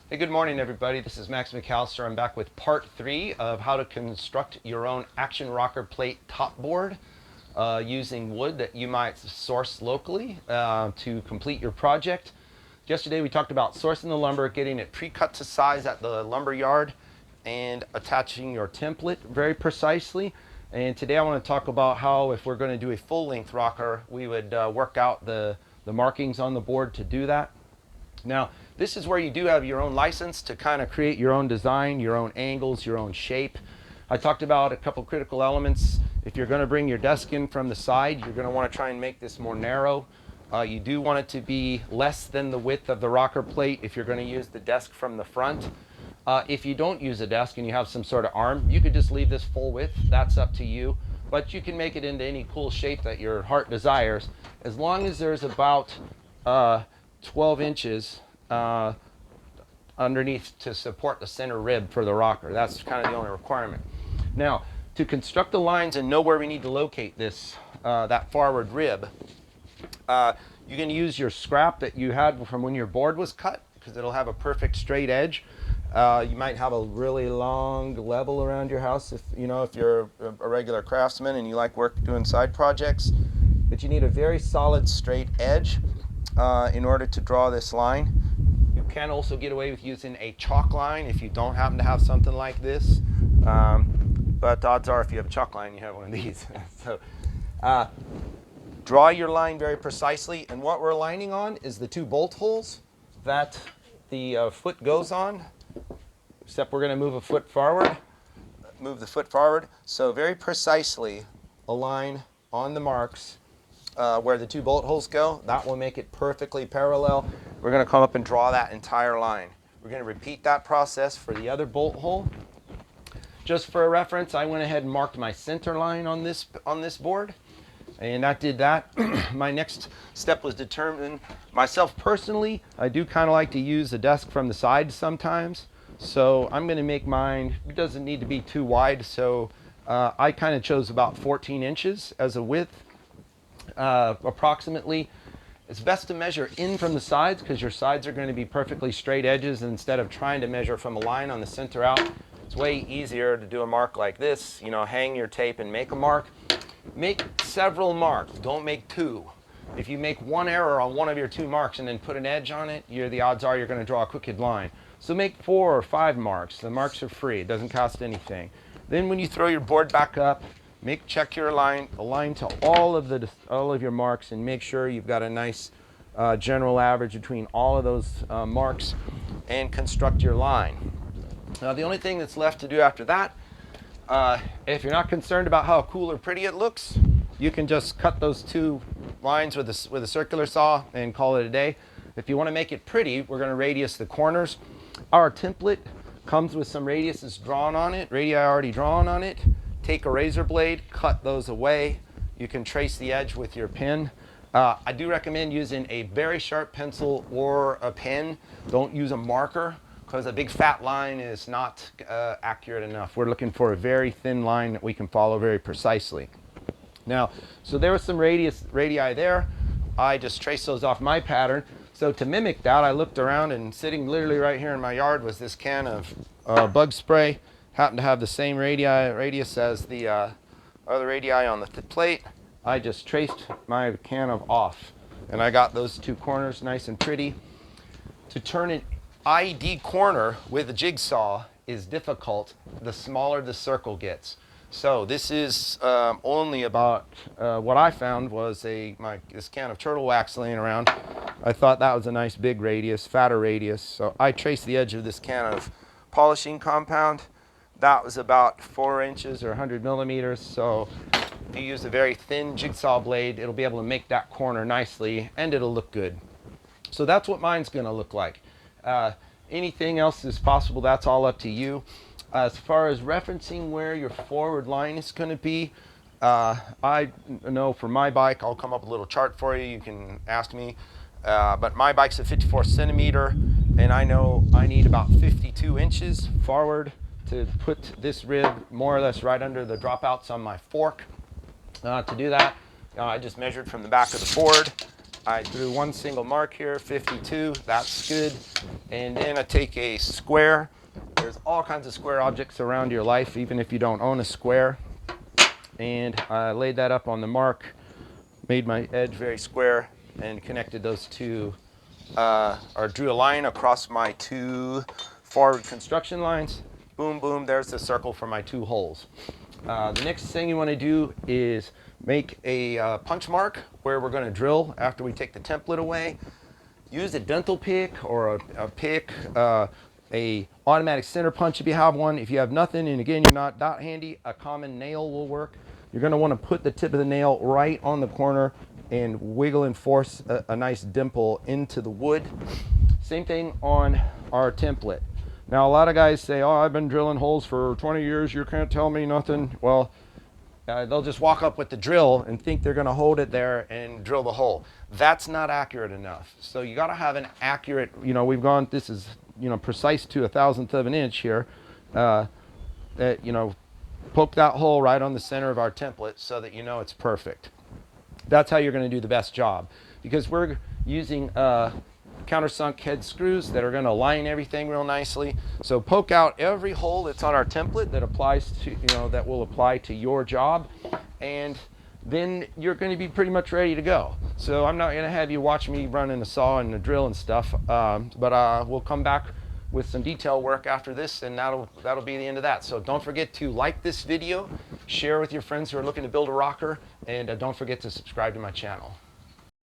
Hey, good morning, everybody. This is Max McAllister. I'm back with part 3 of how to construct your own Axxion Rocker plate top board using wood that you might source locally to complete your project. Yesterday we talked about sourcing the lumber, getting it pre-cut to size at the lumber yard, and attaching your template very precisely. And today I want to talk about how, if we're going to do a full-length rocker, we would work out the markings on the board to do that. Now, this is where you do have your own license to kind of create your own design, your own angles, your own shape. I talked about a couple critical elements. If you're going to bring your desk in from the side, you're going to want to try and make this more narrow. You do want it to be less than the width of the rocker plate if you're going to use the desk from the front. If you don't use a desk and you have some sort of arm, you could just leave this full width. That's up to you. But you can make it into any cool shape that your heart desires, as long as there's about 12 inches underneath to support the center rib for the rocker. That's kind of the only requirement. Now, to construct the lines and know where we need to locate this, that forward rib, you can use your scrap that you had from when your board was cut, because it'll have a perfect straight edge. You might have a really long level around your house if you're a regular craftsman and you like work doing side projects, but you need a very solid straight edge in order to draw this line. You can also get away with using a chalk line if you don't happen to have something like this, but odds are if you have a chalk line you have one of these. So draw your line very precisely, and what we're lining on is the 2 bolt holes that the foot goes on, except we're going to move a foot forward, move the foot forward. So very precisely align on the marks where the 2 bolt holes go. That will make it perfectly parallel. We're going to come up and draw that entire line. We're going to repeat that process for the other bolt hole. Just for a reference, I went ahead and marked my center line on this board, and that did that. My next step was determine, myself personally, I do kind of like to use the desk from the side sometimes. So I'm going to make mine, it doesn't need to be too wide, so I kind of chose about 14 inches as a width. Approximately. It's best to measure in from the sides, because your sides are going to be perfectly straight edges, and instead of trying to measure from a line on the center out. It's way easier to do a mark like this, hang your tape and make a mark. Make several marks, don't make 2. If you make one error on one of your 2 marks and then put an edge on it, the odds are you're going to draw a crooked line. So make 4 or 5 marks. The marks are free, it doesn't cost anything. Then when you throw your board back up, check your line, align to all of your marks, and make sure you've got a nice general average between all of those marks, and construct your line. Now, the only thing that's left to do after that, if you're not concerned about how cool or pretty it looks, you can just cut those 2 lines with a circular saw and call it a day. If you want to make it pretty, we're going to radius the corners. Our template comes with some radiuses drawn on it, radii already drawn on it. Take a razor blade, cut those away. You can trace the edge with your pen. I do recommend using a very sharp pencil or a pen. Don't use a marker, because a big fat line is not accurate enough. We're looking for a very thin line that we can follow very precisely. Now, so there was some radii there. I just traced those off my pattern. So to mimic that, I looked around, and sitting literally right here in my yard was this can of bug spray. Happened to have the same radius as the other radii on the plate. I just traced my can of off, and I got those 2 corners nice and pretty. To turn an ID corner with a jigsaw is difficult the smaller the circle gets. So this is only about, what I found was this can of turtle wax laying around. I thought that was a nice big radius, fatter radius. So I traced the edge of this can of polishing compound. That was about 4 inches or 100 millimeters. So if you use a very thin jigsaw blade, it'll be able to make that corner nicely, and it'll look good. So that's what mine's going to look like. Anything else is possible. That's all up to you. As far as referencing where your forward line is going to be, I know for my bike, I'll come up with a little chart for you. You can ask me. But my bike's a 54 centimeter, and I know I need about 52 inches forward to put this rib more or less right under the dropouts on my fork. To do that, I just measured from the back of the board I drew one single mark here, 52, that's good. And then I take a square. There's all kinds of square objects around your life, even if you don't own a square. And I laid that up on the mark, made my edge very square, and connected those two, or drew a line across my two forward construction lines. Boom, boom, there's the circle for my two holes. The next thing you want to do is make a punch mark where we're going to drill after we take the template away. Use a dental pick or a pick, a automatic center punch if you have one. If you have nothing, and again, you're not that handy, a common nail will work. You're going to want to put the tip of the nail right on the corner and wiggle and force a nice dimple into the wood. Same thing on our template. Now, a lot of guys say, oh, I've been drilling holes for 20 years, you can't tell me nothing. Well, they'll just walk up with the drill and think they're going to hold it there and drill the hole. That's not accurate enough. So you got to have an accurate, we've gone, this is, precise to a thousandth of an inch here. Poke that hole right on the center of our template so that it's perfect. That's how you're going to do the best job, because we're using countersunk head screws that are going to align everything real nicely. So poke out every hole that's on our template that applies to, that will apply to your job, and then you're going to be pretty much ready to go. So I'm not going to have you watch me running a saw and a drill and stuff, but we'll come back with some detail work after this, and that'll be the end of that. So don't forget to like this video, share with your friends who are looking to build a rocker, and don't forget to subscribe to my channel.